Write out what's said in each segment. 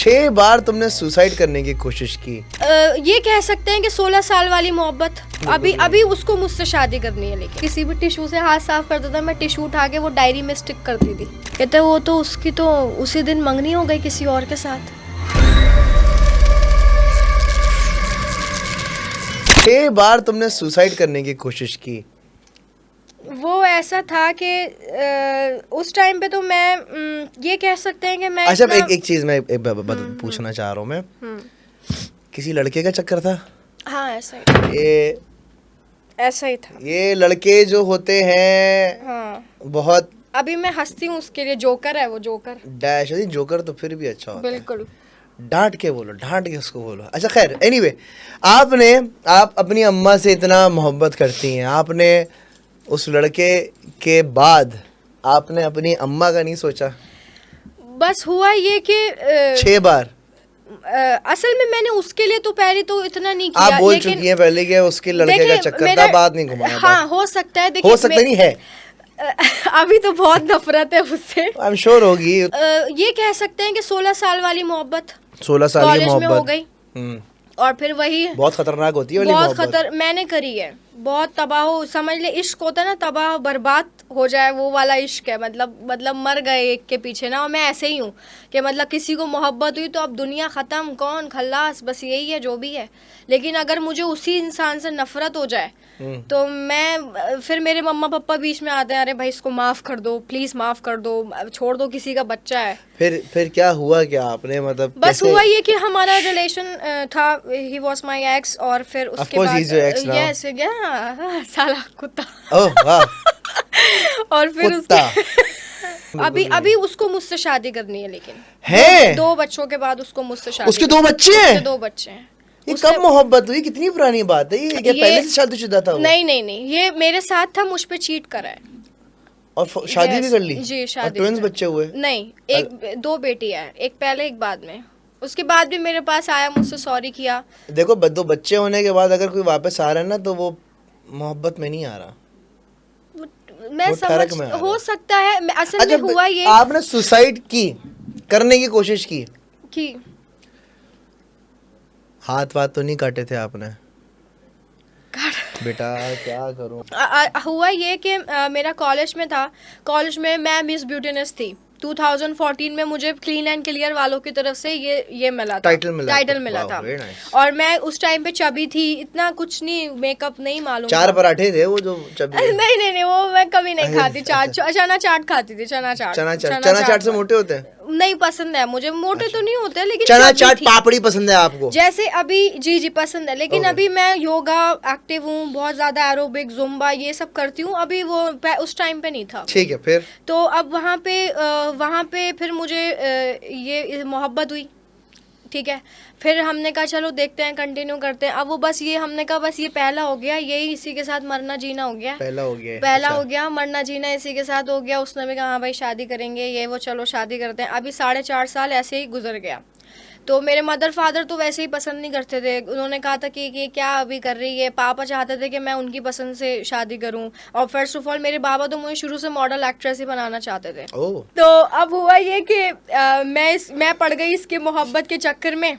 6 बार तुमने सुसाइड करने की कोशिश की। ये कह सकते हैं कि 16 साल वाली मोहब्बत। अभी उसको मुझसे शादी करनी है, लेकिन किसी भी टिश्यू से हाथ साफ करता था, मैं टिश्यू उठा के वो डायरी में स्टिक करती थी। कहते वो तो उसकी तो उसी दिन मंगनी हो गई किसी और के साथ। 6 बार तुमने सुसाइड करने की कोशिश की। वो ऐसा था कि उस टाइम पे तो मैं ये कह सकते हैं कि मैं अच्छा एक चीज मैं पूछना चाह रहा हूँ मैं, किसी लड़के का चक्कर था? हाँ ऐसा ही था। ये लड़के जो होते हैं हाँ बहुत, अभी मैं हंसती हूँ उसके लिए, जोकर है वो, जोकर डैश जोकर तो फिर भी अच्छा होता है। बिल्कुल डांट के बोलो, डांट के उसको बोलो। अच्छा खैर एनीवे, आप अपनी अम्मा से इतना मोहब्बत करती हैं, आपने उस लड़के के बाद आपने अपनी अम्मा का नहीं सोचा? बस हुआ ये कि 6 बार असल में मैंने उसके लिए तो पहले तो इतना नहीं किया। आप बोल चुकी हैं पहले कि उसके लड़के का चक्कर था, बात नहीं घुमाया। हाँ हो सकता है, देखिए हो सकता नहीं है। अभी तो बहुत नफरत है उससे, आई एम श्योर होगी। ये कह सकते हैं कि 16 साल वाली मोहब्बत 16 साल की कॉलेज में हो मोहब्बत गई। और फिर वही बहुत खतरनाक होती है वाली बहुत मोहब्बत। मैंने करी है, बहुत तबाह हो, समझ ले इश्क होता है ना, तबाह बर्बाद हो जाए वो वाला इश्क है। मतलब मर गए एक के पीछे ना। और मैं ऐसे ही हूँ कि मतलब किसी को मोहब्बत हुई तो अब दुनिया ख़त्म, कौन खल्लास, बस यही है जो भी है। लेकिन अगर मुझे उसी इंसान से नफरत हो जाए तो मैं फिर मेरे मम्मा पापा बीच में आते हैं, अरे भाई इसको माफ़ कर दो, प्लीज़ माफ़ कर दो, छोड़ दो, किसी का बच्चा है। फिर क्या हुआ, क्या आपने मतलब बस हुआ ये कि हमारा रिलेशन था, ही वाज माय एक्स। और फिर उसके बाद यस साला कुत्ता। ओह वाह। और फिर उसके अभी उसको मुझसे शादी करनी है, लेकिन है 2 बच्चों के बाद उसको मुझसे शादी। उसके 2 बच्चे हैं? 2 बच्चे हैं। ये कब मोहब्बत हुई, कितनी पुरानी बात है ये? पहले से शादीशुदा था वो? नहीं, ये मेरे साथ था, मुझ पे चीट करा है। और शादी भी कर ली? जी शादी। ट्विंस बच्चे हुए? नहीं, 2 बेटी है, एक पहले एक बाद में। उसके बाद भी मेरे पास आया, मुझसे सॉरी किया। देखो 2 बच्चे होने के बाद अगर कोई वापस आ रहा है ना तो वो मोहब्बत में नहीं आ रहा, मैं समझ हो सकता है। असल में हुआ ये, आपने सुसाइड करने की कोशिश की, हाथ वाथ तो नहीं काटे थे आपने? बेटा क्या करूं। हुआ ये कि मेरा कॉलेज में था, कॉलेज में मैं मिस ब्यूटीनेस थी। 2014 में मुझे क्लीन एंड क्लियर वालों की तरफ से ये मिला था, टाइटल मिला था। और मैं उस टाइम पे चबी थी, इतना कुछ नहीं, मेकअप नहीं मालूम। 4 पराठे थे वो जो चबी? नहीं वो मैं कभी नहीं खाती। चना चाट खाती थी। चना चाट से मोटे होते हैं? नहीं पसंद है मुझे, मोटे तो नहीं होते, लेकिन चना चाट पापड़ी पसंद है आपको? जैसे अभी जी पसंद है, लेकिन अभी मैं योगा एक्टिव हूँ, बहुत ज्यादा एरोबिक, जुम्बा ये सब करती हूँ। अभी वो उस टाइम पे नहीं था। ठीक है। फिर तो अब वहाँ पे फिर मुझे ये मोहब्बत हुई, ठीक है। फिर हमने कहा चलो देखते हैं, कंटिन्यू करते हैं। अब वो बस ये हमने कहा बस ये पहला हो गया, यही इसी के साथ मरना जीना हो गया। पहला हो गया, मरना जीना इसी के साथ हो गया। उसने भी कहा हाँ भाई शादी करेंगे, ये वो, चलो शादी करते हैं। अभी 4.5 साल ऐसे ही गुजर गया। तो मेरे मदर फादर तो वैसे ही पसंद नहीं करते थे। उन्होंने कहा था कि क्या अभी कर रही है। पापा चाहते थे कि मैं उनकी पसंद से शादी करूं। और फर्स्ट ऑफ ऑल मेरे बाबा तो मुझे शुरू से मॉडल एक्ट्रेस ही बनाना चाहते थे। तो अब हुआ ये कि मैं पड़ गई इसकी मोहब्बत के चक्कर में।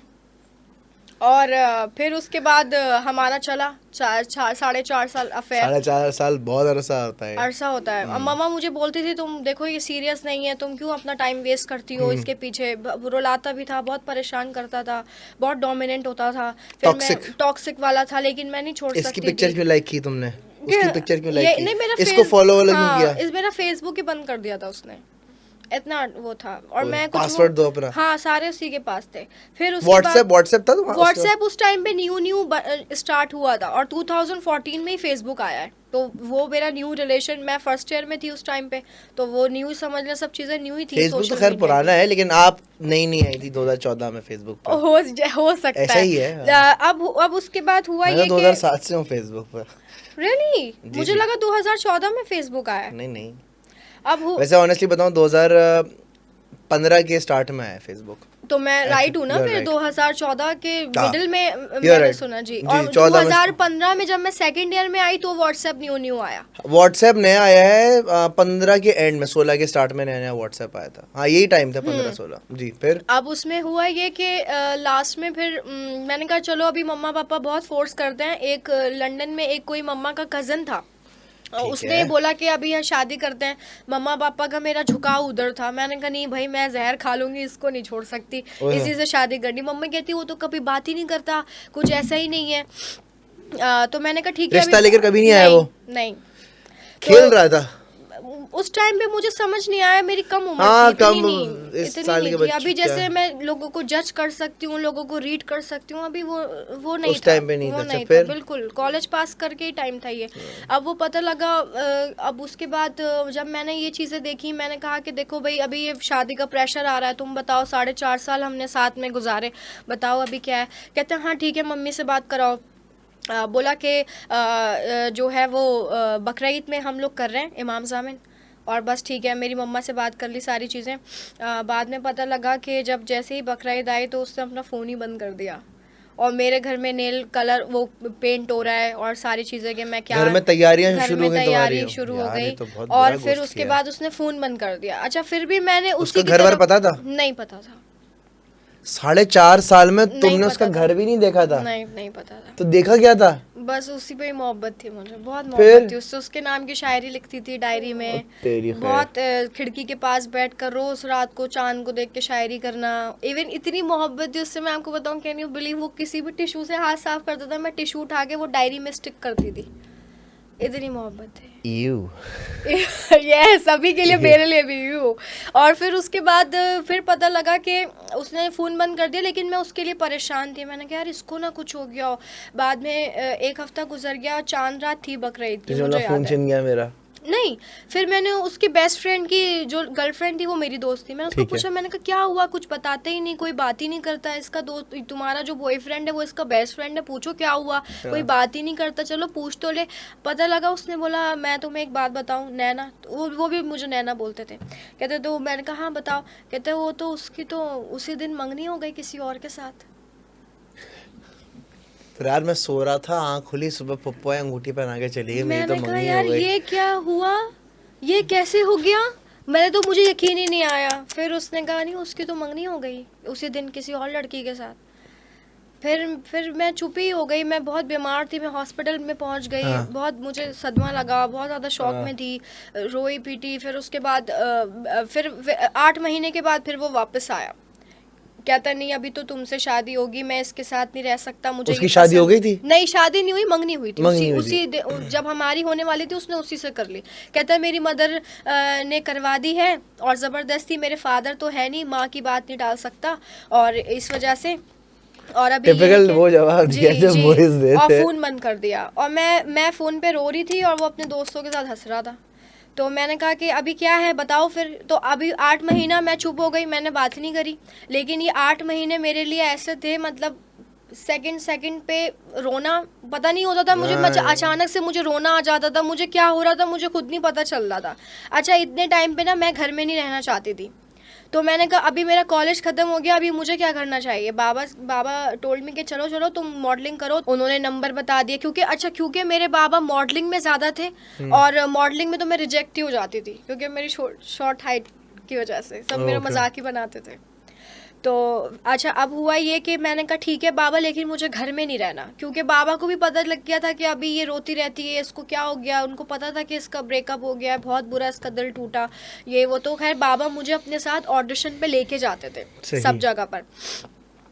और फिर उसके बाद हमारा चला 4.5 साल अफेयर। 4.5 साल बहुत अरसा होता है। अब मम्मा मुझे बोलती थी तुम देखो ये सीरियस नहीं है, तुम क्यों अपना टाइम वेस्ट करती हो इसके पीछे। रुलाता भी था, बहुत परेशान करता था, बहुत डोमिनेंट होता था। फिर मैं टॉक्सिक वाला था, लेकिन मैं नहीं छोड़ सकती। इसकी पिक्चर क्यों लाइक की तुमने? उसकी पिक्चर क्यों लाइक की? नहीं, मेरा इसको फॉलो क्यों किया? मेरा फेसबुक ही बंद कर दिया था उसने, इतना वो था। और मैं कुछ पासवर्ड दो अपना। हाँ सारे उसी के पास थे। फिर उसके व्हाट्सएप था? व्हाट्सएप उस टाइम पे न्यू स्टार्ट हुआ था, और 2014 में ही फेसबुक आया है। तो वो मेरा न्यू रिलेशन, मैं फर्स्ट ईयर में थी उस टाइम पे, तो वो न्यू समझ लें, सब चीजें न्यू ही थी। फेसबुक तो खैर पुराना है, लेकिन आप नई आई थी 2014 में फेसबुक पर। हो सकता ऐसा ही है। अब उसके बाद हुआ ये 2007 से हूँ फेसबुक पर। रियली? मुझे लगा 2014 में फेसबुक आया। नहीं। अब वैसे ऑनेस्टली बताऊं, 2015 के स्टार्ट में आया फेसबुक। तो मैं राइट हूँ ना, you're फिर right. 2014 के मिडिल में You're मैंने right. सुना जी। जी, और 14 में 2015 में जब मैं सेकंड ईयर में आई तो व्हाट्सएप न्यू आया। व्हाट्सएप नया आया है 15 के एंड में, 16 के स्टार्ट में नया नया व्हाट्सएप आया था। हाँ यही टाइम था 15-16 जी। फिर अब उसमें हुआ ये कि लास्ट में फिर मैंने कहा चलो अभी मम्मा पापा बहुत फोर्स करते हैं। एक लंदन में एक कोई मम्मा का कज़न था, उसने बोला कि अभी यहाँ शादी करते हैं। मम्मा पापा का मेरा झुकाव उधर था। मैंने कहा नहीं भाई, मैं जहर खा लूंगी, इसको नहीं छोड़ सकती, इसी से शादी करनी। मम्मी कहती वो तो कभी बात ही नहीं करता, कुछ ऐसा ही नहीं है। तो मैंने कहा ठीक है। रिश्ता लेकर कभी नहीं आया वो? नहीं, खेल रहा था उस टाइम पे। मुझे समझ नहीं आया, मेरी कम उम्र हाँ, थी, कम इतनी इस साल नहीं के थी। बच्चे अभी क्या जैसे मैं लोगों को जज कर सकती हूँ, लोगों को रीड कर सकती हूँ, अभी वो नहीं उस था। टाइम पे नहीं वो था। नहीं था, फिर बिल्कुल कॉलेज पास करके ही टाइम था ये। अब वो पता लगा। अब उसके बाद जब मैंने ये चीज़ें देखी, मैंने कहा कि देखो भाई अभी ये शादी का प्रेशर आ रहा है, तुम बताओ 4.5 साल हमने साथ में गुजारे, बताओ अभी क्या है। कहते हैं हाँ ठीक है, मम्मी से बात कराओ। बोला कि जो है वो बकरीद में हम लोग कर रहे हैं इमाम ज़ामिन, और बस ठीक है। मेरी मम्मा से बात कर ली सारी चीज़ें। बाद में पता लगा कि जब जैसे ही बकरीद आई तो उसने अपना फ़ोन ही बंद कर दिया, और मेरे घर में नेल कलर वो पेंट हो रहा है और सारी चीज़ें कि मैं क्या घर में तैयारियां घर शुरू में हो गई तैयारी तुम्हारी? शुरू हो यार, ये गई। तो बहुत और बुरा फिर गोश्त उसके किया। बाद उसने फ़ोन बंद कर दिया। अच्छा फिर भी मैंने उसका उसी की घर बार तरफ- पता था? नहीं पता था। 4.5 साल में नहीं तुमने उसका पता था। घर भी नहीं देखा था? नहीं पता था। तो देखा क्या था? बस उसी पे ही मोहब्बत थी मुझे, बहुत फिर? मोहब्बत थी उससे। उसके नाम की शायरी लिखती थी डायरी में। तेरी खैर। बहुत खिड़की के पास बैठ कर रोज रात को चांद को देख के शायरी करना। इवन इतनी मोहब्बत थी उससे, मैं आपको बताऊं, कैन यू बिलीव, वो किसी भी टिश्यू से हाथ साफ करता था, मैं टिश्यू उठा के वो डायरी में स्टिक करती थी, इतनी मोहब्बत थी। यस, अभी के लिए मेरे लिए भी यू। और फिर उसके बाद फिर पता लगा कि उसने फ़ोन बंद कर दिया, लेकिन मैं उसके लिए परेशान थी। मैंने कहा यार इसको ना कुछ हो गया हो। बाद में एक हफ्ता गुजर गया, चांद रात थी बकरीद की, मुझे याद फोन है। छिन गया मेरा। नहीं, फिर मैंने उसकी बेस्ट फ्रेंड की जो गर्लफ्रेंड थी वो मेरी दोस्त थी, मैंने उसको ठीक है। पूछा, मैंने कहा क्या हुआ, कुछ बताते ही नहीं, कोई बात ही नहीं करता। इसका दोस्त, तुम्हारा जो बॉयफ्रेंड है वो इसका बेस्ट फ्रेंड है, पूछो क्या हुआ, कोई बात ही नहीं करता, चलो पूछ तो ले। पता लगा उसने बोला मैं तुम्हें एक बात बताऊं, नैना, वो भी मुझे नैना बोलते थे। कहते तो मैंने कहा हाँ बताओ। कहते वो तो उसकी तो उसी दिन मंगनी हो गई किसी और के साथ। तो यार मैं सो रहा था, आँख खुली, सुबह पप्पू आए, अंगूठी पहना के चली गई, मेरी तो मैंने कहा मंगनी हो यार गई। ये क्या हुआ, ये कैसे हो गया, मैंने तो, मुझे यकीन ही नहीं आया। फिर उसने कहा नहीं उसकी तो मंगनी हो गई उसी दिन किसी और लड़की के साथ। फिर मैं चुप ही हो गई, मैं बहुत बीमार थी, मैं हॉस्पिटल में पहुंच गई। हाँ। बहुत मुझे सदमा लगा, बहुत ज़्यादा शॉक में थी, रोई पीटी। फिर उसके बाद फिर 8 महीने के बाद फिर वो वापस आया, कहता नहीं अभी तो तुमसे शादी होगी, मैं इसके साथ नहीं रह सकता, मुझे उसकी ये शादी हो पसंद- गई थी? नहीं शादी नहीं हुई, मंगनी हुई थी। मंगनी उसी हुई उसी जब हमारी होने वाली थी उसने उसी से कर ली। कहता है मेरी मदर ने करवा दी है, और ज़बरदस्ती, मेरे फादर तो है नहीं, माँ की बात नहीं डाल सकता, और इस वजह से। और अभी ये है टिपिकल कि- वो जवाब दिया जी, जो जी, बॉयज देते और हैं। फ़ोन बंद कर दिया। और मैं फ़ोन पे रो रही थी और वो अपने दोस्तों के साथ हंस रहा था। तो मैंने कहा कि अभी क्या है बताओ फिर। तो अभी 8 महीना मैं चुप हो गई, मैंने बात नहीं करी। लेकिन ये 8 महीने मेरे लिए ऐसे थे, मतलब सेकंड पे रोना पता नहीं होता था मुझे। अचानक से मुझे रोना आ जाता था, मुझे क्या हो रहा था मुझे खुद नहीं पता चल रहा था। अच्छा इतने टाइम पे ना मैं घर में नहीं रहना चाहती थी। तो मैंने कहा अभी मेरा कॉलेज ख़त्म हो गया, अभी मुझे क्या करना चाहिए। बाबा टोल्ड मी कि चलो चलो तुम मॉडलिंग करो। उन्होंने नंबर बता दिए, क्योंकि मेरे बाबा मॉडलिंग में ज़्यादा थे, और मॉडलिंग में तो मैं रिजेक्ट ही हो जाती थी, क्योंकि मेरी शॉर्ट हाइट की वजह से सब मेरा मजाक ही बनाते थे। तो अच्छा अब हुआ ये कि मैंने कहा ठीक है बाबा, लेकिन मुझे घर में नहीं रहना, क्योंकि बाबा को भी पता लग गया था कि अभी ये रोती रहती है, इसको क्या हो गया। उनको पता था कि इसका ब्रेकअप हो गया है, बहुत बुरा इसका दिल टूटा, ये वो। तो खैर बाबा मुझे अपने साथ ऑडिशन पे लेके जाते थे सब जगह पर।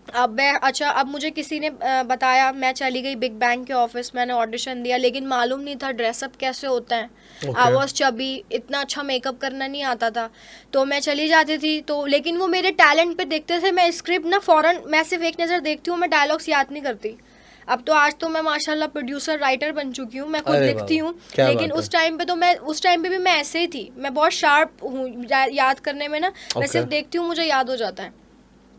अब मुझे किसी ने बताया, मैं चली गई बिग बैंग के ऑफिस, मैंने ऑडिशन दिया, लेकिन मालूम नहीं था ड्रेसअप कैसे होता है। आई वॉज चबी, इतना अच्छा मेकअप करना नहीं आता था। तो मैं चली जाती थी, तो लेकिन वो मेरे टैलेंट पे देखते थे। मैं स्क्रिप्ट ना फ़ौरन, मैं सिर्फ एक नज़र देखती हूँ, मैं डायलॉग्स याद नहीं करती। अब तो आज तो मैं माशाल्लाह प्रोड्यूसर राइटर बन चुकी हूँ, मैं खुद लिखती हूँ। लेकिन उस टाइम पे भी मैं ऐसे ही थी, मैं बहुत शार्प हूँ याद करने में ना। मैं सिर्फ देखती हूँ, मुझे याद हो जाता है।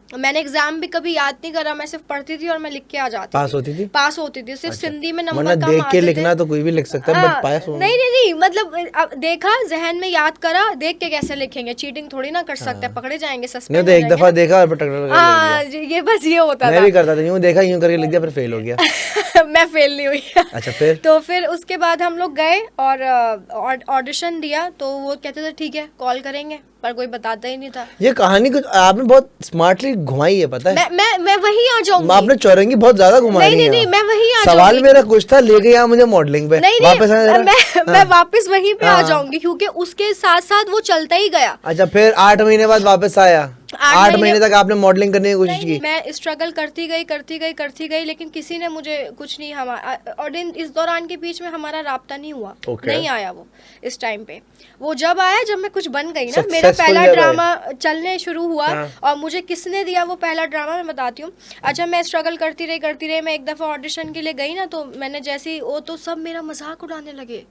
मैंने एग्जाम भी कभी याद नहीं करा, मैं सिर्फ पढ़ती थी और मैं लिख के आ जाती पास होती थी? पास होती थी। सिर्फ सिंधी में वरना नंबर कम देख के आते थे। लिखना तो कोई भी लिख सकता है, बट पास होना नहीं मतलब अब देखा, जहन में याद करा, देख के कैसे लिखेंगे, चीटिंग थोड़ी ना कर सकते, पकड़े जाएंगे, नहीं सस्पेंड तो एक दफा देखा और पटक हाँ ये बस ये होता मैं भी करता था, यूं देखा यूं करके लिख दिया, फिर फेल हो गया। था। मैं फेल नहीं हुई। अच्छा फिर? तो फिर उसके बाद हम लोग गए और ऑडिशन दिया, तो वो कहते थे ठीक है कॉल करेंगे, पर कोई बताता ही नहीं था। ये कहानी कुछ आपने बहुत स्मार्टली घुमाई है, पता है? मैं वही आ जाऊंगी। आपने चौरंगी बहुत ज्यादा घुमाई है। नहीं मैं वही आ सवाल जाऊंगी। मेरा कुछ था, ले गया मुझे मॉडलिंग पे, वापस मैं वापस वहीं पे आ जाऊंगी, क्योंकि उसके साथ साथ वो चलता ही गया। अच्छा फिर 8 महीने बाद वापस आया? 8 महीने तक आपने मॉडलिंग करने की कोशिश की? मैं स्ट्रगल करती गई, लेकिन किसी ने मुझे कुछ नहीं, और इस दौरान के बीच में हमारा राब्ता नहीं हुआ। नहीं आया वो इस टाइम पे। वो जब आया जब मैं कुछ बन गई ना, मेरा पहला ड्रामा चलने शुरू हुआ। और मुझे किसने दिया वो पहला ड्रामा, मैं बताती हूँ। अच्छा मैं स्ट्रगल करती रही, मैं एक दफा ऑडिशन के लिए गई ना, तो मैंने जैसे ही वो, तो सब मेरा मजाक उड़ाने लगे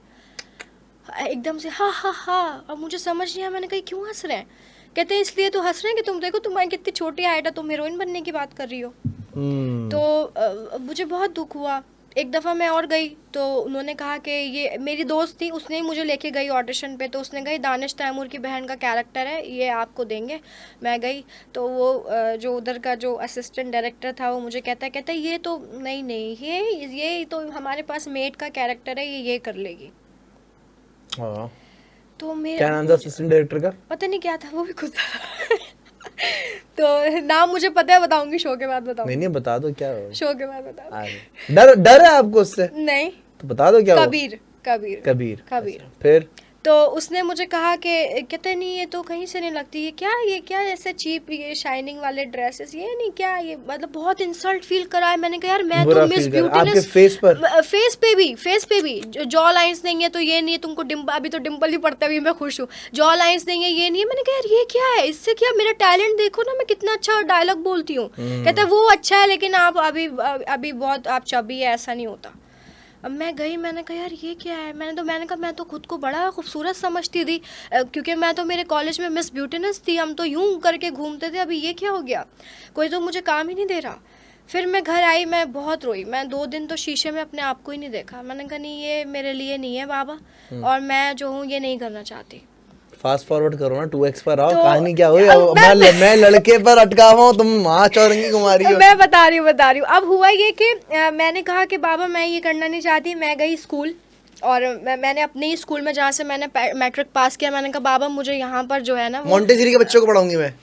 एकदम से, हाँ। और मुझे समझ नहीं आया, मैंने कहा क्यों हंस रहे हैं? कहते हैं इसलिए तो हंस रहे हैं कि तुम देखो तुम्हारी कितनी छोटी हाइट है, तुम हीरोइन बनने की बात कर रही हो। तो मुझे बहुत दुख हुआ। एक दफ़ा मैं और गई, तो उन्होंने कहा कि ये मेरी दोस्त थी, उसने ही मुझे लेके गई ऑडिशन पे। तो उसने कही दानिश तैमूर की बहन का कैरेक्टर है, ये आपको देंगे। मैं गई तो वो जो उधर का जो असिस्टेंट डायरेक्टर था, वो मुझे कहता है ये तो नहीं ये तो हमारे पास मेड का कैरेक्टर है, ये कर लेगी। तो मेरा क्या नाम था असिस्टेंट डायरेक्टर का? पता नहीं क्या था, वो भी खुद था। तो नाम मुझे पता है, बताऊंगी शो के बाद बताऊंगी। नहीं बता दो क्या हो। शो के बाद बताऊंगी। डर है आपको उससे? नहीं तो बता दो क्या? कबीर। फिर तो उसने मुझे कहा कि कहते नहीं ये तो कहीं से नहीं लगती, ये क्या ऐसे चीप, ये शाइनिंग वाले ड्रेसेस, ये नहीं क्या, ये मतलब बहुत इंसल्ट फील करा है। मैंने कहा यार मैं तो मिस ब्यूटीनेस, फेस पे भी जॉ लाइंस नहीं है, तो ये नहीं है तुमको अभी तो डिम्पल ही पड़ता है, मैं खुश हूँ। जॉ लाइंस नहीं है, ये नहीं है। मैंने कहा यार ये क्या है, इससे क्या, मेरा टैलेंट देखो ना, मैं कितना अच्छा डायलॉग बोलती हूँ। कहता है वो अच्छा है, लेकिन आप अभी बहुत आप चबी है, ऐसा नहीं होता। अब मैं गई, मैंने कहा यार ये क्या है। मैंने कहा मैं तो खुद को बड़ा खूबसूरत समझती थी, क्योंकि मैं तो मेरे कॉलेज में मिस ब्यूटीनेस थी, हम तो यूं करके घूमते थे। अभी ये क्या हो गया, कोई तो मुझे काम ही नहीं दे रहा। फिर मैं घर आई, मैं बहुत रोई। मैं 2 दिन तो शीशे में अपने आप को ही नहीं देखा। मैंने कहा नहीं ये मेरे लिए नहीं है बाबा, और मैं जो हूँ ये नहीं करना चाहती। फास्ट फॉरवर्ड करो ना, 2x पर आओ। तो कहानी क्या हुई? मैं लड़के पर अटका हुआ हूँ, तुम वहाँ चौरंगी घुमा रही हो। मैं बता रही हूँ। अब हुआ ये कि मैंने कहा कि बाबा मैं ये करना नहीं चाहती। मैं गई स्कूल, और मैंने अपने ही स्कूल में जहाँ से मैंने मैट्रिक पास किया, मैंने कहा बाबा मुझे यहाँ पर जो है ना, मोंटेसरी के बच्चों को पढ़ाऊंगी मैं।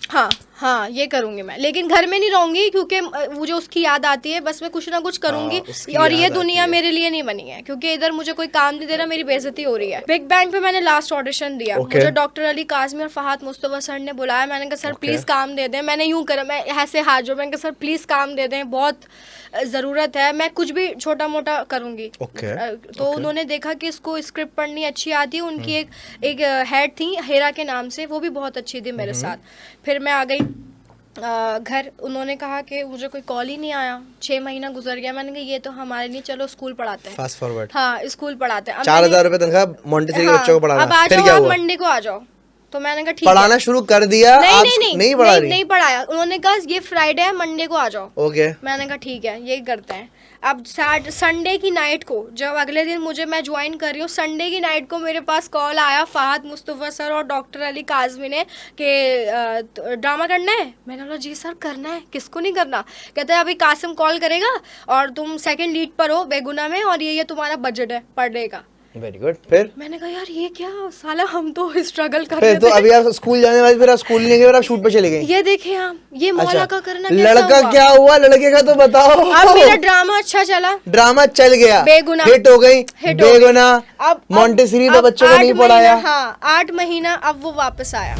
हाँ ये करूँगी मैं, लेकिन घर में नहीं रहूँगी, क्योंकि मुझे उसकी याद आती है। बस मैं कुछ ना कुछ करूँगी, और ये दुनिया मेरे लिए नहीं बनी है, क्योंकि इधर मुझे कोई काम नहीं दे रहा, मेरी बेइज्जती हो रही है। बिग बैंग पे मैंने लास्ट ऑडिशन दिया। मुझे डॉक्टर अली काज़मी और फहाद मुस्तफा सर ने बुलाया। मैंने कहा सर प्लीज़ काम दे दें। मैंने यूँ करा, मैं ऐसे हाथ जोड़, मैंने कहा सर प्लीज़ काम दे दें, बहुत ज़रूरत है, मैं कुछ भी छोटा मोटा करूँगी। तो उन्होंने देखा कि इसको स्क्रिप्ट पढ़नी अच्छी आती है। उनकी एक हेड थी हेरा के नाम से, वो भी बहुत अच्छी थी मेरे साथ। फिर मैं आ गई घर। उन्होंने कहा कि मुझे कोई कॉल ही नहीं आया, 6 महीना गुजर गया। मैंने कहा ये तो हमारे लिए, चलो स्कूल पढ़ाते हैं। Fast forward. हाँ स्कूल पढ़ाते हैं। 4000 रुपए तनख्वाह, मोंटेसरी के बच्चों को पढ़ाना। अब आ जाओ, आप मंडे को आ जाओ। तो मैंने कहा ठीक है। पढ़ाना शुरू कर दिया? नहीं पढ़ाया। उन्होंने कहा ये फ्राइडे है, मंडे को आ जाओ। ओके। मैंने कहा ठीक है यही करते हैं। अब संडे की नाइट को, जब अगले दिन मैं ज्वाइन कर रही हूँ, संडे की नाइट को मेरे पास कॉल आया फहाद मुस्तफा सर और डॉक्टर अली काज़मी ने कि ड्रामा करना है। मैंने बोला जी सर करना है, किसको नहीं करना। कहते हैं अभी कासिम कॉल करेगा और तुम 2nd लीड पर हो बेगुना में, और ये तुम्हारा बजट है पर डे का। Very good. फिर मैंने कहा यार ये क्या साला, हम तो स्ट्रगल कर रहे थे। तो अभी आप स्कूल जाने वाले, फिर आप स्कूल नहीं गए, फिर आप शूट पे चले गए। ये देखे आप, ये मौला का करना लड़का क्या हुआ, लड़के का तो बताओ। अब मेरा ड्रामा अच्छा चला, ड्रामा चल गया, बेगुना हिट हो गई, बेगुना। अब मोंटेसरी पे बच्चों को नहीं पढ़ाया। हाँ 8 महीना, अब वो वापस आया।